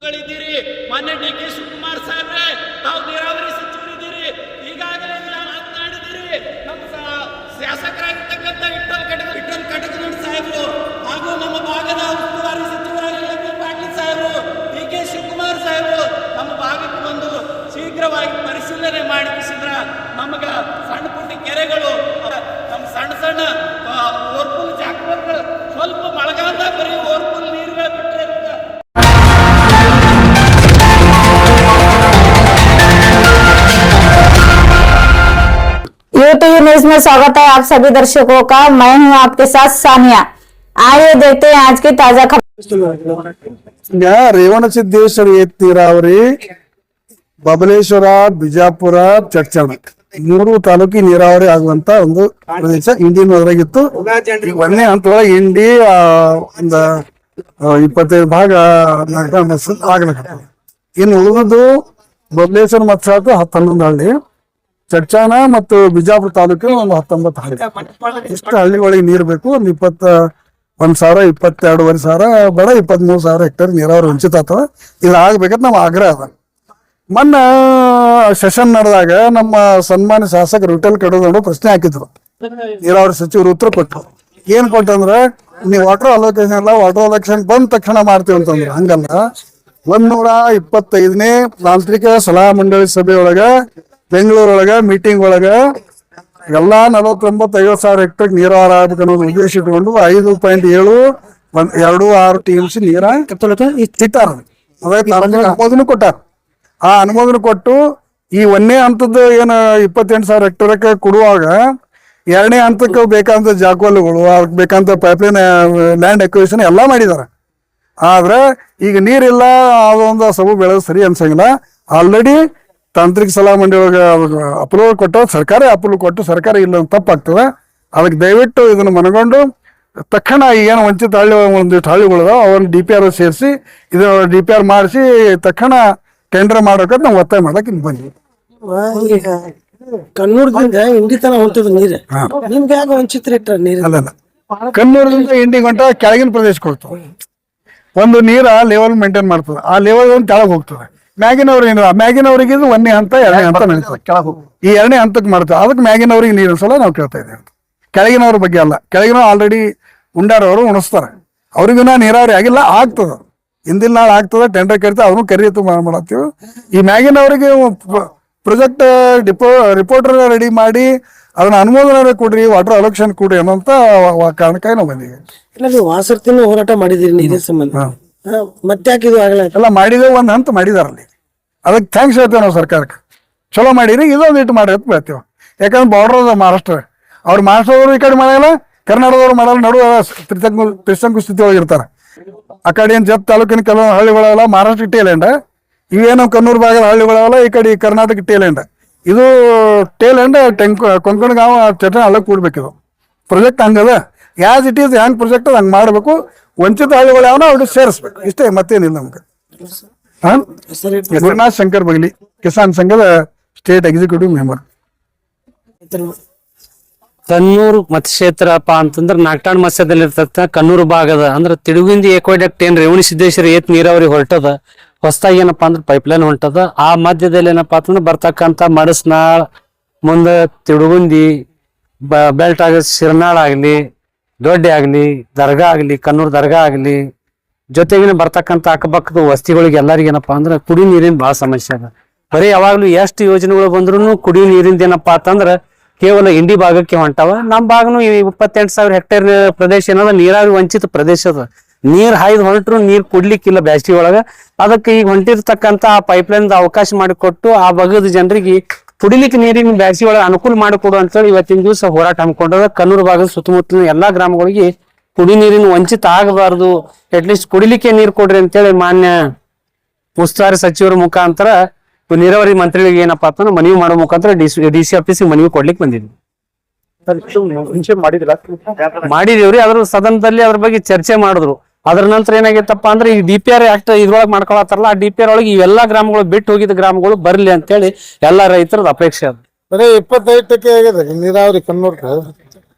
ಮಾನ್ಯ ಡಿ.ಕೆ. ಶಿವಕುಮಾರ್ ಸಾಹೇಬ್ರೆ, ತಾವು ನೀರಾವರಿ ಸಚಿವರಿದ್ದೀರಿ, ಈಗಾಗಲೇ ಮಾತನಾಡಿದಿರಿ. ನಮ್ಮ ಶಾಸಕರಾಗಿರ್ತಕ್ಕಂಥ ವಿಠಲ್ ಕಟಕನೂರು ಸಾಹೇಬರು ಹಾಗೂ ನಮ್ಮ ಭಾಗದ ಉಸ್ತುವಾರಿ ಸಚಿವರಾಗಿ ಎಂ.ಬಿ. ಪಾಟೀಲ್ ಸಾಹೇಬರು, ಡಿ.ಕೆ. ಶಿವಕುಮಾರ್ ಸಾಹೇಬರು ನಮ್ಮ ಭಾಗಕ್ಕೆ ಬಂದು ಶೀಘ್ರವಾಗಿ ಪರಿಶೀಲನೆ ಮಾಡಿಸಿದ್ರ ನಮಗ ಸಣ್ಣ ಪುಟ್ಟ ಕೆರೆಗಳು, ನಮ್ಮ ಸಣ್ಣ ಸಣ್ಣ ಓರ್ಪುಲ್ ಜಾಕಗಳು ಸ್ವಲ್ಪ ಮಳೆಗಾಲದಾಗ ಬರೀ ಓರ್ಪುಲ್ ನೀರುಗಳು ಬಿಟ್ಟರೆ यूटीवी न्यूज में स्वागत है आप सभी दर्शकों का। मैं हूं आपके साथ सानिया। आइए देखते हैं आज की ताजा खबर। ರೇವಣಸಿದ್ದೇಶ್ವರ ನೀರಾವರಿ ಬಬಲೇಶ್ವರ, ಬಿಜಾಪುರ, ಚಡ್ಚಣ 3 ತಾಲೂಕಿ ನೀರಾವರಿ ಆಗುವಂತ ಒಂದು ಪ್ರದೇಶ ಇಂಡಿಯನ್ ಒಳಗಿತ್ತು. ಒಂದೇ ಹಂತದೊಳಗೆ ಇಂಡಿ ಒಂದು 25 ಭಾಗ ಆಗ್ಲಕ್ಕ. ಇನ್ನು ಉಳಿದು ಬಬಲೇಶ್ವರ ಮತ್ತು 11 ಹಳ್ಳಿ, ಚಡ್ಚಾಣ ಮತ್ತು ಬಿಜಾಪುರ ತಾಲೂಕಿನ ಒಂದು 19 ಹಳ್ಳಿ. ಇಷ್ಟು ಹಳ್ಳಿಗಳಿಗೆ ನೀರು ಬೇಕು. ಒಂದು 21,022,500 ಬೇಡ, 23,000 ಹೆಕ್ಟೇರ್ ನೀರಾವರಿ ವಂಚಿತ ಆಗ್ತದ. ಇದು ಆಗ್ಬೇಕಂತ ನಮ್ಮ ಆಗ್ರಹ ಅದ. ಮೊನ್ನೆ ಸೆಷನ್ ನಡೆದಾಗ ನಮ್ಮ ಸನ್ಮಾನ್ಯ ಶಾಸಕರು ವಿಠಲ್ ಕಟಕನೂರು ಪ್ರಶ್ನೆ ಹಾಕಿದ್ರು. ನೀರಾವರಿ ಸಚಿವರು ಉತ್ತರ ಕೊಟ್ಟರು. ಏನ್ ಕೊಟ್ಟಂದ್ರೆ, ನೀವು ವಾಟರ್ ಅಲೋಕೇಶನ್ ಎಲ್ಲ ವಾಟರ್ ಅಲೋಕೇಶನ್ ಬಂದ ತಕ್ಷಣ ಮಾಡ್ತೀವಿ ಅಂತಂದ್ರೆ ಹಂಗಲ್ಲ. 125ನೇ ತಾಂತ್ರಿಕ ಸಲಹಾ ಮಂಡಳಿ ಸಭೆಯೊಳಗ ಬೆಂಗಳೂರೊಳಗ ಮೀಟಿಂಗ್ ಒಳಗ ಎಲ್ಲಾ 49,000-50,000 ಹೆಕ್ಟೇರ್ ನೀರಾವರಿ ಆಗ್ಬೇಕು ಅನ್ನೋದು ಉದ್ದೇಶ ಇಟ್ಕೊಂಡು 5.726 TMC ನೀರ ಇಟ್ಟಾರ. ಅನುಮೋದನೆ ಕೊಟ್ಟಾರ. ಆ ಅನುಮೋದನೆ ಕೊಟ್ಟು ಈ 1ನೇ ಹಂತದ ಏನ 28,000 ಹೆಕ್ಟೇರ್ಕ್ಕೆ ಕೊಡುವಾಗ 2ನೇ ಹಂತಕ್ಕೆ ಬೇಕಂತ ಜಾಕೋಲ್ಗಳು, ಅದಕ್ಕೆ ಬೇಕಂತ ಪೈಪ್ಲೈನ್, ಲ್ಯಾಂಡ್ ಎಕ್ವಿಷನ್ ಎಲ್ಲಾ ಮಾಡಿದಾರ. ಆದ್ರೆ ಈಗ ನೀರಿಲ್ಲ, ಅದೊಂದು ಸಬು ಬೆಳೆದು ಸರಿ ಅನ್ಸಂಗಿಲ್ಲ. ಆಲ್ರೆಡಿ ತಾಂತ್ರಿಕ ಸಲಹಾ ಮಂಡಳಿ ಅಪ್ರೂವಲ್ ಕೊಟ್ಟು ಸರ್ಕಾರ ಅಪ್ರೂವಲ್ ಕೊಟ್ಟು ಸರ್ಕಾರ ಇಲ್ಲ ತಪ್ಪಾಗ್ತದೆ. ಅದಕ್ಕೆ ದಯವಿಟ್ಟು ಇದನ್ನು ಮನಗೊಂಡು ತಕ್ಷಣ ಏನು ವಂಚಿತ ಹಳ್ಳಿ ಒಂದಿಷ್ಟು ಹಳ್ಳಿಗಳದ ಅವನ್ನ DPR ಸೇರಿಸಿ ಇದು DPR ಮಾಡಿಸಿ ತಕ್ಷಣ ಟೆಂಡರ್ ಮಾಡೋಕೆ ನಾವು ಒತ್ತಾಯ ಮಾಡಕ್ಕೆ ಇಲ್ಲಿ ಬಂದ್ವಿ. ಕನ್ನೂರದಿಂದ ಇಂಡಿ ತನ ಹೊಂಟದ ನೀರು ನಿಮ್ಗೆ ಯಾಕೆ ವಂಚಿತ ನೀರು? ಅಲ್ಲಲ್ಲ, ಕನ್ನೂರದಿಂದ ಇಂಡಿ ಗಂಟ ಕೆಳಗಿನ ಪ್ರದೇಶಕ್ಕೆ ಹೋಗ್ತದೆ. ಒಂದು ನೀರ ಲೆವೆಲ್ ಮೇಂಟೈನ್ ಮಾಡ್ತದೆ. ಆ ಲೆವೆಲ್ ಒಂದು ಕೆಳಗೆ ಹೋಗ್ತದೆ. ಮ್ಯಾಗಿನವ್ರು ಏನಿಲ್ಲ, ಮ್ಯಾಗಿನವ್ರಿಗೆ 1ನೇ ಹಂತ 2ನೇ ಹಂತ ನಡೀತದೆ. ಈ 2ನೇ ಹಂತಕ್ಕೆ ಮಾಡ್ತದೆ. ಅದಕ್ಕೆ ಮ್ಯಾಗಿನವ್ರಿಗೆ ನೀರಿನ ಸಲ ನಾವು ಕೇಳ್ತಾ ಇದ್ದೇವೆ. ಕೆಳಗಿನವ್ರ ಬಗ್ಗೆ ಅಲ್ಲ. ಕೆಳಗಿನವ್ರು ಆಲ್ರೆಡಿ ಉಂಡಾರವರು ಉಣಿಸ್ತಾರೆ. ಅವ್ರಿಗೂ ನೀರಾವರಿ ಆಗಿಲ್ಲ, ಆಗ್ತದ. ಹಿಂದಿನ ನಾಳೆ ಆಗ್ತದ. ಟೆಂಡರ್ ಕರಿತಾ ಅವ್ರನ್ನೂ ಕರಿಯತ್ತು ಮಾಡತ್ತೀವಿ. ಈ ಮ್ಯಾಗಿನವರಿಗೆ ಪ್ರೊಜೆಕ್ಟ್ ರಿಪೋರ್ಟರ್ ರೆಡಿ ಮಾಡಿ ಅದನ್ನ ಅನುಮೋದನೆ ಕೊಡ್ರಿ, ವಾಟರ್ ಅಲೋಕೇಶನ್ ಕೊಡ್ರಿ ಅನ್ನೋಂತ ಕಾರಣಕ್ಕಾಗಿ ನಾವು ಬಂದಿವಿ. ಇಲ್ಲ, ನೀವು ವಾಸರ್ತಿನ ಹೋರಾಟ ಮಾಡಿದಿರಿ ನೀರಿನ ಸಂಬಂಧ, ಮತ್ತೆ ಯಾಕೆ ಇದು ಆಗಲ್ಲ? ಎಲ್ಲ ಮಾಡಿದೇವೆ, ಒಂದು ಹಂತ ಮಾಡಿದಾರಲ್ಲಿ. ಅದಕ್ಕೆ ಥ್ಯಾಂಕ್ಸ್ ಹೇಳ್ತೇವೆ ನಾವು ಸರ್ಕಾರಕ್ಕೆ. ಚಲೋ ಮಾಡಿರಿ, ಇದೊಂದು ಇಟ್ಟು ಮಾಡಿ ಅಂತ ಹೇಳ್ತೇವೆ. ಯಾಕಂದ್ರೆ ಬಾರ್ಡರ್ ಅದ ಮಹಾರಾಷ್ಟ್ರ. ಅವ್ರು ಮಹಾರಾಷ್ಟ್ರದವರು ಈ ಕಡೆ ಮಾಡಲ್ಲ, ಕರ್ನಾಟಕದವ್ರು ಮಾಡಲ್ಲ, ನಡುವೆ ತ್ರಿಶಂಕು ಸ್ಥಿತಿ ಒಳಗಿರ್ತಾರೆ. ಆ ಕಡೆ ಏನು ಜತ್ ತಾಲೂಕಿನ ಕೆಲವೊಂದು ಹಳ್ಳಿಗಳಲ್ಲ ಮಹಾರಾಷ್ಟ್ರ ಟೇಲೆಂಡ್, ಇವೇನು ಕನ್ನೂರು ಭಾಗದ ಹಳ್ಳಿಗಳಲ್ಲ ಈ ಕಡೆ ಕರ್ನಾಟಕ ಟೇಲೆಂಡ್. ಇದು ಟೇಲೆಂಡ್ ಕೊಂಕಣ ಗಾಂವ ಚಟನ ಅಲ್ಲ ಕೂಡ್ಬೇಕಿದು ಪ್ರಾಜೆಕ್ಟ್. ಹಂಗದ ಯಾಸ್ ಇಟ್ ಈಸ್, ಹ್ಯಾಂಗ್ ಪ್ರಾಜೆಕ್ಟ್ ಅದು ಹಂಗೆ ಮಾಡಬೇಕು. ವಂಚಿತ ಹಳ್ಳಿಗಳು ಯಾವನ ಅವ್ರಿಗೆ ಸೇರಿಸ್ಬೇಕು, ಇಷ್ಟೇ, ಮತ್ತೇನಿಲ್ಲ ನಮ್ಗೆ. ಗುರುನಾಥ್ ಶಂಕರ್ ಬಗಲಿ, ಕಿಸಾನ್ ಸಂಘದ ಸ್ಟೇಟ್ ಎಕ್ಸಿಕ್ಯೂಟಿವ್ ಮೆಂಬರ್. ಕನ್ನೂರು ಮತಕ್ಷೇತ್ರಪ್ಪ ಅಂತಂದ್ರೆ ನಾಗಟಾಣ್ ಮತ್ಸ್ಯದಲ್ಲಿ ಇರ್ತಕ್ಕ ಕನ್ನೂರು ಭಾಗದ ಅಂದ್ರೆ ತಿಡುಗುಂದಿ ಎಕ್ವಾಡಕ್ಟ್ ಏನ್ ರೇವಣಸಿದ್ದೇಶ್ವರ ನೀರಾವರಿ ಹೊರಟದ. ಹೊಸದಾಗಿ ಏನಪ್ಪಾ ಅಂದ್ರೆ ಪೈಪ್ಲೈನ್ ಹೊಂಟದ. ಆ ಮಧ್ಯದಲ್ಲಿ ಏನಪ್ಪಾ ಅಂತಂದ್ರೆ ಬರ್ತಕ್ಕಂಥ ಮಡಸ್ನಾಳ್, ಮುಂದೆ ತಿಡುಗುಂದಿ ಬೆಲ್ಟ್ ಆಗ ಶಿರ್ನಾಳ್ ಆಗ್ಲಿ, ದೊಡ್ಡೆ ಆಗ್ಲಿ, ದರ್ಗಾ ಆಗ್ಲಿ, ಕನ್ನೂರು ದರ್ಗಾ ಆಗ್ಲಿ, ಜೊತೆಗಿನ ಬರ್ತಕ್ಕಂಥ ಅಕ್ಕಪಕ್ಕದ ವಸ್ತಿಗಳಿಗೆ ಎಲ್ಲರಿಗೂ ಏನಪ್ಪಾ ಅಂದ್ರೆ ಕುಡಿ ನೀರಿನ ಬಹಳ ಸಮಸ್ಯೆ ಅದ. ಬರೀ ಯಾವಾಗ್ಲೂ ಎಷ್ಟು ಯೋಜನೆಗಳು ಬಂದ್ರು ಕುಡಿ ನೀರಿಂದ ಏನಪ್ಪಾ ಅಂತಂದ್ರ ಕೇವಲ ಇಂಡಿ ಭಾಗಕ್ಕೆ ಹೊಂಟಾವ. ನಮ್ಮ ಭಾಗನು 28,000 ಹೆಕ್ಟೇರ್ ಪ್ರದೇಶ ಏನದ ನೀರಾವರಿ ವಂಚಿತ ಪ್ರದೇಶ ಅದ. ನೀರ್ ಹಾಯ್ದು ಹೊರಟ್ರು ನೀರ್ ಕುಡ್ಲಿಕ್ಕಿಲ್ಲ ಬ್ಯಾಸ್ಗಿ ಒಳಗ. ಅದಕ್ಕೆ ಈಗ ಹೊಂಟಿರ್ತಕ್ಕಂಥ ಆ ಪೈಪ್ಲೈನ್ ಅವಕಾಶ ಮಾಡಿಕೊಟ್ಟು ಆ ಭಾಗದ ಜನರಿಗೆ ಕುಡಿಲಿಕ್ಕೆ ನೀರಿನ ಬ್ಯಾಸ್ಗಿ ಒಳಗೆ ಅನುಕೂಲ ಮಾಡಿಕೊಡು ಅಂತೇಳಿ ಇವತ್ತಿನ ದಿವಸ ಹೋರಾಟ ಹಮ್ಮಿಕೊಂಡದ. ಕನ್ನೂರು ಭಾಗದ ಸುತ್ತಮುತ್ತಲಿನ ಎಲ್ಲಾ ಗ್ರಾಮಗಳಿಗೆ ಕುಡಿ ನೀರಿನ ವಂಚಿತ ಆಗಬಾರ್ದು, ಅಟ್ಲೀಸ್ಟ್ ಕುಡಿಲಿಕ್ಕೆ ನೀರು ಕೊಡ್ರಿ ಅಂತೇಳಿ ಮಾನ್ಯ ಉಸ್ತುವಾರಿ ಸಚಿವರ ಮುಖಾಂತರ ನೀರಾವರಿ ಮಂತ್ರಿಗಳಿಗೆ ಏನಪ್ಪಾ ಅಂತಂದ್ರೆ ಮನವಿ ಮಾಡೋ ಮುಖಾಂತರ DC ಆಫೀಸಿಗೆ ಮನವಿ ಕೊಡ್ಲಿಕ್ಕೆ ಬಂದಿದ್ವಿ. ಮಾಡಿದೀವ್ರಿ. ಅದ್ರ ಸದನದಲ್ಲಿ ಅದ್ರ ಬಗ್ಗೆ ಚರ್ಚೆ ಮಾಡಿದ್ರು. ಅದ್ರ ನಂತರ ಏನಾಗೈತಪ್ಪ ಅಂದ್ರೆ ಈ DPR ಆಕ್ಟ್ ಇದ್ರೊಳಗೆ ಮಾಡ್ಕೊಳತ್ತಾರಲ್ಲ, ಆ DPR ಒಳಗೆ ಇವೆಲ್ಲಾ ಗ್ರಾಮಗಳು ಬಿಟ್ಟು ಹೋಗಿದ್ದ ಗ್ರಾಮಗಳು ಬರ್ಲಿ ಅಂತೇಳಿ ಎಲ್ಲಾ ರೈತರದ ಅಪೇಕ್ಷೆ ಅದ. ಬರೀ 25% ಆಗಿದೆ ನೀರಾವರಿ ಕನ್ನೂರ್ಕ.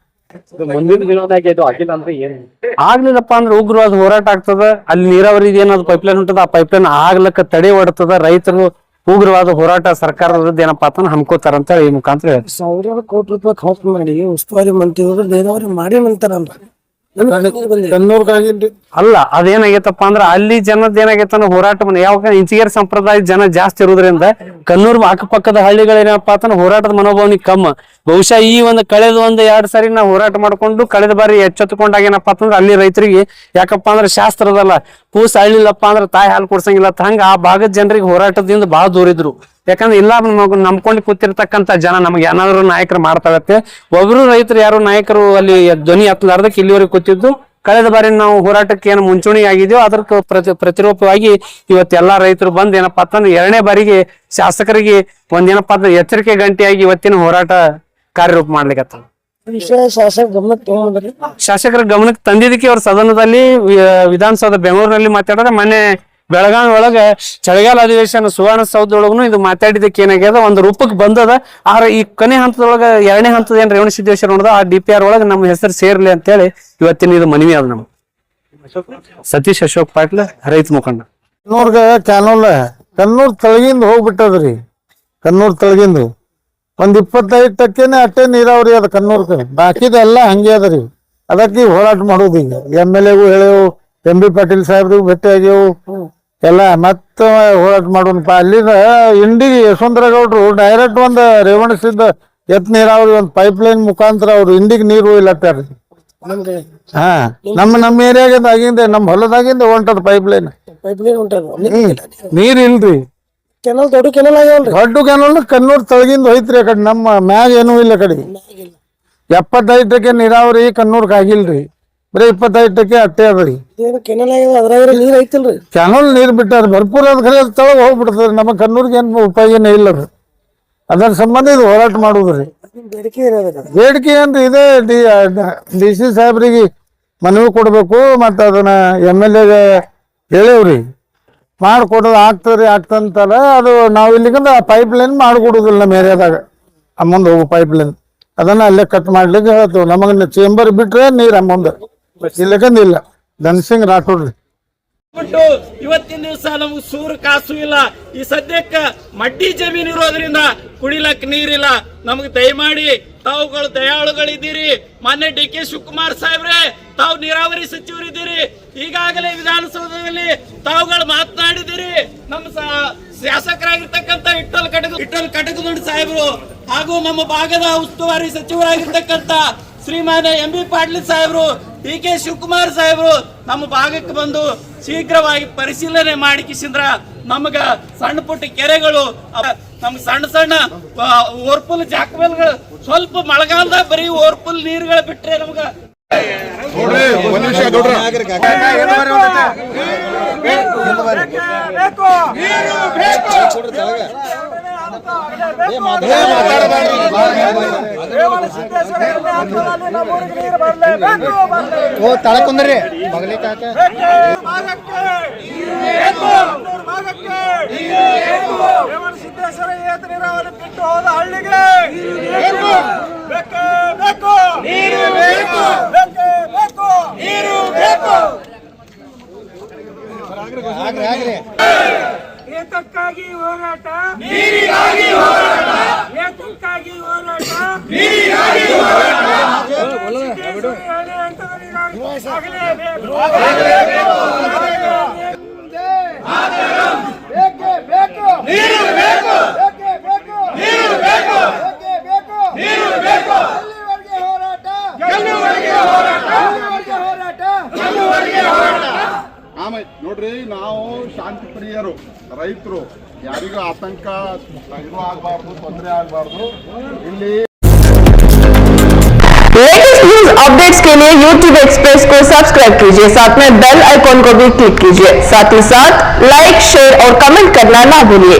ಮುಂದಿನ ದಿನದಾಗ ಇದು ಆಗಿಲ್ಲ ಅಂದ್ರೆ ಏನ್ ಆಗ್ಲಿಲ್ಲಪ್ಪ ಅಂದ್ರೆ ಉಗ್ರವಾದ ಹೋರಾಟ ಆಗ್ತದ. ಅಲ್ಲಿ ನೀರಾವರಿ ಏನಾದ್ರು ಪೈಪ್ಲೈನ್ ಉಂಟದ, ಆ ಪೈಪ್ಲೈನ್ ಆಗ್ಲಕ್ಕ ತಡೆ ಹೊಡ್ತದ. ರೈತರು ಉಗ್ರವಾದ ಹೋರಾಟ ಸರ್ಕಾರದ ವಿರುದ್ಧ ಏನಪ್ಪಾ ಅಂತ ಹಮ್ಕೋತಾರ ಅಂತ ಈ ಮುಖಾಂತರ ಹೇಳ್ತಾರೆ. ಸಾವಿರಾರು ಕೋಟಿ ರೂಪಾಯಿ ಖರ್ಚು ಮಾಡಿ ಉಸ್ತುವಾರಿ ಮಂತ್ರಿ ಹೋದ್ರೆ ನೀರಾವರಿ ಮಾಡಿ ನಂತರ ಕಣ್ಣೂರ್ಗಾಗಿಲ್ರಿ. ಅಲ್ಲ ಅದೇನಾಗೈತಪ್ಪ ಅಂದ್ರ ಅಲ್ಲಿ ಜನದ ಏನಾಗೈತ ಹೋರಾಟ ಯಾವಾಗ ಇಂಚಿಗೇರಿ ಸಂಪ್ರದಾಯ ಜನ ಜಾಸ್ತಿ ಇರೋದ್ರಿಂದ ಕಣ್ಣೂರ್ ಅಕ್ಕಪಕ್ಕದ ಹಳ್ಳಿಗಳೇನಪ್ಪಾ ಅಂತ ಹೋರಾಟದ ಮನೋಭಾವನಿಗೆ ಕಮ್ಮ. ಬಹುಶಃ ಈ ಒಂದು ಕಳೆದ 1-2 ಸಾರಿ ನಾವು ಹೋರಾಟ ಮಾಡ್ಕೊಂಡು ಕಳೆದ ಬಾರಿ ಎಚ್ಚೆತ್ತುಕೊಂಡಾಗ ಏನಪ್ಪಾ ಅಂತಂದ್ರೆ ಅಲ್ಲಿ ರೈತರಿಗೆ ಯಾಕಪ್ಪ ಅಂದ್ರೆ ಶಾಸ್ತ್ರದಲ್ಲ ಕೂಸ ಅಳ್ಳಿಲ್ಲಪ್ಪ ಅಂದ್ರೆ ತಾಯಿ ಹಾಲು ಕೊಡ್ಸಂಗಿಲ್ಲ ಹಂಗ ಆ ಭಾಗದ ಜನರಿಗೆ ಹೋರಾಟದಿಂದ ಬಹಳ ದೂರ ಇದ್ರು. ಯಾಕಂದ್ರೆ ಇಲ್ಲ ನಂಬ್ಕೊಂಡು ಕೂತಿರ್ತಕ್ಕಂತ ಜನ ನಮ್ಗೆ ಏನಾದ್ರು ನಾಯಕರು ಮಾಡ್ತಾಗತ್ತೆ. ಒಬ್ರು ರೈತರು ಯಾರು ನಾಯಕರು ಅಲ್ಲಿ ಧ್ವನಿ ಹತ್ತಲಾರ್ದಕ್ಕೆ ಇಲ್ಲಿವರೆಗೆ ಕೂತಿದ್ದು. ಕಳೆದ ಬಾರಿ ನಾವು ಹೋರಾಟಕ್ಕೆ ಏನು ಮುಂಚೂಣಿ ಆಗಿದೆಯೋ ಅದಕ್ಕೆ ಪ್ರತಿರೂಪವಾಗಿ ಇವತ್ತೆಲ್ಲಾ ರೈತರು ಬಂದ್ ಏನಪ್ಪಾ ಅಂತಂದ್ರೆ 2ನೇ ಬಾರಿಗೆ ಶಾಸಕರಿಗೆ ಒಂದೇನಪ್ಪಾ ಅಂದ್ರೆ ಎಚ್ಚರಿಕೆ ಗಂಟೆಯಾಗಿ ಇವತ್ತಿನ ಹೋರಾಟ ಕಾರ್ಯರೂಪ ಮಾಡ್ಲಿಕ್ಕೆ ವಿಷಯ ಶಾಸಕ ಗಮನಕ್ಕೆ ತಗೊಂಡ್ರಿ. ಶಾಸಕರ ಗಮನಕ್ಕೆ ತಂದಿದ್ದಕ್ಕೆ ಅವ್ರ ಸದನದಲ್ಲಿ ವಿಧಾನಸೌಧ ಬೆಂಗಳೂರಿನಲ್ಲಿ ಮಾತಾಡಿದ್ರೆ ಮೊನ್ನೆ ಬೆಳಗಾವಿ ಒಳಗ ಚಳಿಗಾಲ ಅಧಿವೇಶನ ಸುವರ್ಣಸೌಧದೊಳಗೂ ಇದು ಮಾತಾಡಿದಕ್ಕೆ ಏನಾಗ್ಯದ ಒಂದು ರೂಪಕ್ಕೆ ಬಂದದ. ಆದ್ರೆ ಈ ಕೊನೆ ಹಂತದೊಳಗ 2ನೇ ಹಂತದ ಏನ್ ರೇವಣಸಿದ್ದೇಶ್ವರ ನೋಡದ ಆ DPR ಒಳಗ ನಮ್ಮ ಹೆಸರು ಸೇರ್ಲಿ ಅಂತೇಳಿ ಇವತ್ತಿನ ಇದು ಮನವಿ ಅದ. ನಮ್ಮ ಸತೀಶ್ ಅಶೋಕ್ ಪಾಟೀಲ್ ರೈತ ಮುಖಂಡ. ಕಣ್ಣೂರ್ ತಳಗಿಂದ ಹೋಗ್ಬಿಟ್ಟದ್ರಿ. ಕಣ್ಣೂರ್ ತಳಗಿಂದು 25% ಅಷ್ಟೇ ನೀರಾವರಿ ಅದ ಕಣ್ಣೂರ್ಗೆ, ಬಾಕಿದೆಲ್ಲ ಹಂಗೆ ಅದ ರೀ. ಅದಕ್ಕೆ ಹೋರಾಟ ಮಾಡೋದು. ಈಗ MLA ಗೂ ಹೇಳೇವು, MB ಪಾಟೀಲ್ ಸಾಹೇಬ್ರಿಗೂ ಭೇಟಿ ಆಗ್ಯವು ಎಲ್ಲ. ಮತ್ತ ಹೋರಾಟ ಮಾಡೋಣಪ್ಪ. ಅಲ್ಲಿಂದ ಇಂಡಿಗೆ ಯಶವಂತರಗೌಡ್ರು ಡೈರೆಕ್ಟ್ ಒಂದ್ ರೇವಣಸಿದ್ದ ಎತ್ ನೀರಾವರಿ ಒಂದ್ ಪೈಪ್ಲೈನ್ ಮುಖಾಂತರ ಅವ್ರು ಇಂಡಿಗೆ ನೀರು ಇಲ್ಲತ್ತಾರ್ರಿ. ಹಾ ನಮ್ಮ ಏರಿಯಾಗಿಂದ ಆಗಿಂದ ನಮ್ಮ ಹೊಲದಾಗಿಂದ ಹೊಂಟದ ಪೈಪ್ಲೈನ್ ನೀರ್ ಇಲ್ರಿ. ಕೆನಲ್ ದೊಡ್ಡ ಕೆನಲ್ ಆಗ್ಯಾವಲ್ರಿ. ದೊಡ್ಡ ಕೆನಲ್ ಕಣ್ಣೂರ್ ತಳಗಿಂದ ಹೋಯ್ತ್ರಿ. ಆ ಕಡೆ ನಮ್ಮ ಮ್ಯಾಗ ಏನೂ ಇಲ್ಲ. ಕಡೆ 75% ನೀರಾವರಿ ಕಣ್ಣೂರ್ಗೆ ಆಗಿಲ್ರಿ. ಬರೀ 25% ಅಟ್ಟೆ ಅದ್ರಿ. ಕೆನಲ್ ಆಗ್ಯಾವ ಅದ್ರಾಗ ನೀರ್ ಐತಿಲ್ರಿ. ಕೆನಲ್ ನೀರ್ ಬಿಟ್ಟಾರ ಭರ್ಪೂರ್ ಅದ್ ಖರೆ ತಳಗ ಹೋಗ್ಬಿಡ್ತದ್ರಿ. ನಮ್ಮ ಕಣ್ಣೂರ್ಗೆ ಏನ್ ಉಪಯೋಗನೇ ಇಲ್ಲ ಅದು. ಅದರ ಸಂಬಂಧ ಇದು ಹೋರಾಟ ಮಾಡುದ್ರಿ. ಬೇಡಿಕೆ ಏನ್ರಿ ಇದೆ, DC ಸಾಹೇಬ್ರಿಗೆ ಮನವಿ ಕೊಡ್ಬೇಕು. ಮತ್ತ ಅದನ್ನ MLA ಗೆ ಹೇಳೇವ್ರಿ, ಮಾಡ್ಕೊಡೋದು ಆಗ್ತಂತಾರ. ಅದು ನಾವ್ ಇಲ್ಲಿಗಂದ ಪೈಪ್ಲೈನ್ ಮಾಡ್ಕೊಡುದಿಲ್ಲ ನಮ್ಮ ಏರಿಯಾದಾಗ. ಮುಂದೆ ಹೋಗು ಪೈಪ್ಲೈನ್ ಅದನ್ನ ಅಲ್ಲೇ ಕಟ್ ಮಾಡ್ಲಿಕ್ಕೆ ಹೇಳ್ತೇವೆ. ನಮಗ ಚೇಂಬರ್ ಬಿಟ್ರೆ ನೀರ್ ಮುಂದೆ ಇಲ್ಲಕಂದಿಲ್ಲ. ಧನ್ಸಿಂಗ್ ರಾಠೋಡ್ರಿ. ಇವತ್ತಿನ ದಿವಸ ನಮ್ಗೆ ಸೂರು ಕಾಸು ಇಲ್ಲ. ಈ ಸದ್ಯಕ್ಕ ಮಡ್ಡಿ ಜಮೀನು ಇರೋದ್ರಿಂದ ಕುಡಿಲಕ್ ನೀರಿಲ್ಲ. ನಮ್ಗೆ ದಯಮಾಡಿ ತಾವುಗಳು ದಯಾಳುಗಳಿದ್ದೀರಿ. ಮೊನ್ನೆ DK ಶಿವಕುಮಾರ್ ಸಾಹೇಬ್ರೆ ತಾವು ನೀರಾವರಿ ಸಚಿವರಿದ್ದೀರಿ. ಈಗಾಗಲೇ ವಿಧಾನಸೌಧದಲ್ಲಿ ತಾವುಗಳು ಮಾತನಾಡಿದಿರಿ. ನಮ್ಮ ಶಾಸಕರಾಗಿರ್ತಕ್ಕಂಥ ಇಟ್ಟಲ್ ಕಟಕದೊಂಡ ಸಾಹೇಬರು ಹಾಗೂ ನಮ್ಮ ಭಾಗದ ಉಸ್ತುವಾರಿ ಸಚಿವರಾಗಿರ್ತಕ್ಕಂಥ ಶ್ರೀಮಾನ್ಯ MB ಪಾಟೀಲ್ ಸಾಹೇಬರು, DK ಶಿವಕುಮಾರ್ ಸಾಹೇಬರು ನಮ್ಮ ಭಾಗಕ್ಕೆ ಬಂದು ಶೀಘ್ರವಾಗಿ ಪರಿಶೀಲನೆ ಮಾಡಿ ಕಿಸಿಂದ್ರ ನಮಗ ಸಣ್ಣ ಪುಟ್ಟ ಕೆರೆಗಳು, ನಮ್ಗೆ ಸಣ್ಣ ಓರ್ಪುಲ್ ಜಾಕವೆಲ್ಗಳು, ಸ್ವಲ್ಪ ಮಳೆಗಾಲದಾಗ ಬರೀ ಓರ್ಪುಲ್ ನೀರುಗಳು ಬಿಟ್ರೆ ನಮ್ಗ ತಳಕುಂದ್ರಿ ಸಿದ್ದೇಶ್ವರ ಏತ ನೀರಾವರಿ ಬಿಟ್ಟು ಹೋದ ಹಳ್ಳಿಗೆ ನೀರು ಬೇಕು, ನೀರು ಬೇಕು. ಏತಕ್ಕಾಗಿ ಹೋರಾಟ, ನೀರಿಗಾಗಿ ಹೋರಾಟ, ಏತಕ್ಕಾಗಿ ಹೋರಾಟ, ನೀರಿಗಾಗಿ ಹೋರಾಟ. ನೀರು ಬೇಕು, ನೀರು ಬೇಕು, ನೀರು ಬೇಕು. ಗೆಲ್ಲುವರೆಗೆ ಹೋರಾಟ, ಗೆಲ್ಲುವರೆಗೆ ಹೋರಾಟ. ನೋಡ್ರಿ, ನಾವು ಶಾಂತಿ ಪ್ರಿಯರು, ರೈತರು, ಯಾರಿಗೂ ಆತಂಕ ಇದು ಆಗಬಾರ್ದು, ತೊಂದರೆ ಆಗಬಾರ್ದು. ಇಲ್ಲಿ लेटेस्ट न्यूज अपडेट्स के लिए YouTube एक्सप्रेस को सब्सक्राइब कीजिए, साथ में बेल आइकॉन को भी क्लिक कीजिए। साथ ही साथ लाइक, शेयर और कमेंट करना ना भूलिए।